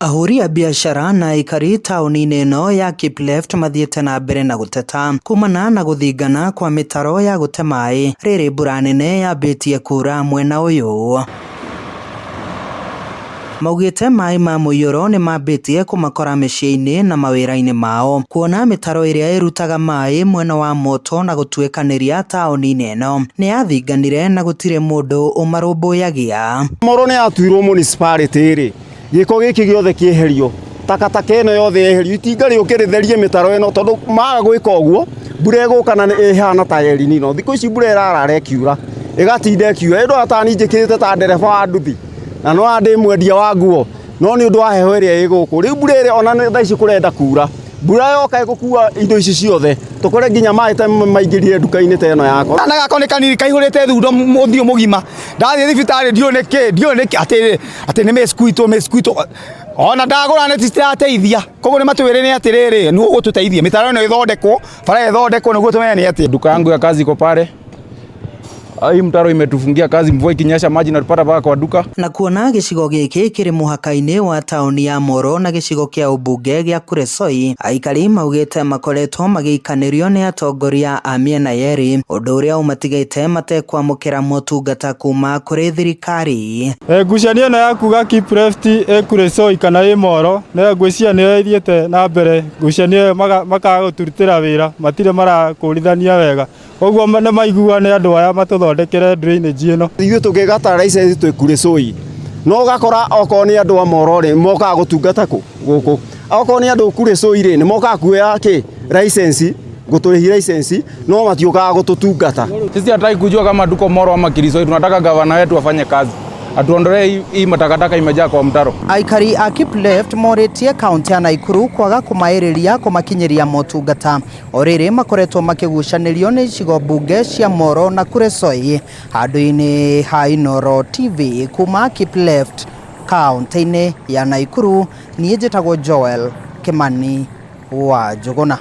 Ahuri a biashara na aikari taũni-inĩ ĩno ya Kipleft mathiĩte na mbere na gũteta kumana na gũthingana kwa mĩtaro ya gũte maĩ rĩrĩ mbura nene yambĩtie kura mwena ũyũ. Maugĩte maĩ ma mũiyũro nĩ mambĩtie kũmakora mĩciĩ-inĩ na mawĩra-inĩ mao, kuona mĩtaro ĩrĩa ĩrutaga maĩ mwena wa Moto na gũtuĩkanĩria taũni-inĩ ĩno nĩ yathinganire na gũtirĩ mũndũ ũmarũmbũyagia. Moro nĩ atuirwo municipality rĩ, gĩko gĩkĩ gĩothe kĩeherio, takataka ĩno yothe yeherio, itinga rĩũkĩrĩtherie mĩtaro ĩno, tondũ maga gwĩka ũguo mbura ĩgũka na ĩhana ta El Nino. Thikũ ici mbura ĩrarara ĩkiura, ĩgatinda ĩkiura, ĩndo atani njĩkĩrĩte ta ndereba wa nduthi na no andĩ mwendia wa nguo, no nĩ ũndũ wa heho ĩrĩa ĩgũkũ rĩu mbura ĩrĩa ona thaa ici kũrenda kura, mbura yoka ĩgũkua indo ici ciothe, tũkore nginya maĩ ta maingĩrire nduka-inĩ ta ĩno yakwa. Na gako nĩ kanini kaihũrĩte thundo mũthiũ mũgima, ndathiĩ thibitarĩ ndiũĩ nĩkĩ atĩ nĩ mĩsquito ona ndagũra neti citirateithia, koguo nĩ matwĩrĩre atĩrĩrĩ nĩ ũgũtũteithia mĩtaro ĩno ĩthondekwo, bara ĩthondekwo nĩguo tũmenye nĩ atĩ. Duka yangu ya kazi iko pale. Hii mtaro imetufungia kazi, mvua ikinyesha maji natupata mpaka kwa duka. Na kuona gĩcigo gĩkĩ kĩrĩ mũhaka-inĩ wa taũni ya Moro na gĩcigo kĩa ũmbunge gĩa Kuresoi, aikari maugĩte makoretwo magĩikanĩrio nĩ atongoria a mĩena yerĩ, ũndũ ũrĩa ũmatigĩte matekwamũkĩra motungata kuma kũrĩ thirikari. Ngucanio ĩno ya kuga Kipleft Kuresoi kana Moro nĩ ngwĩciria nĩ ĩthiĩte na mbere, ngucanio makaga gũturutĩra wĩra, matirĩ marakũrithania wega, koguo nĩ maigua nĩ andũ aya matũthondekere drainage ĩno. Ithuĩ tũngĩgata license twĩ Kuresoi, no gakora okorwo nĩ andũ a Moro rĩ mokaga gũtungata gũkũ, okorwo nĩ andũ Kuresoi rĩ nĩ mokaga kuoya license, gũtũrĩhi license, no matiũkaga gũtũtungata. Sisi hataki kujua kama tuko Moro ama Kirisoi, tunataka gavana wetu afanye kazi, atuondolee hii matakataka imejaa kwa mtaro. Aikari a Kipleft morĩtie kaunti ya Naikuru kwaga kũmaĩrĩria kũmakinyĩria motungata, o rĩrĩ makoretwo makĩgucanĩrio nĩ icigo mbunge cia Moro na Kuresoi. Handũ-inĩ ha Inooro TV kuma Kipleft kaunti-inĩ ya Naikuru, niĩ njĩtagwo Joel Kimani wa Njũgũna.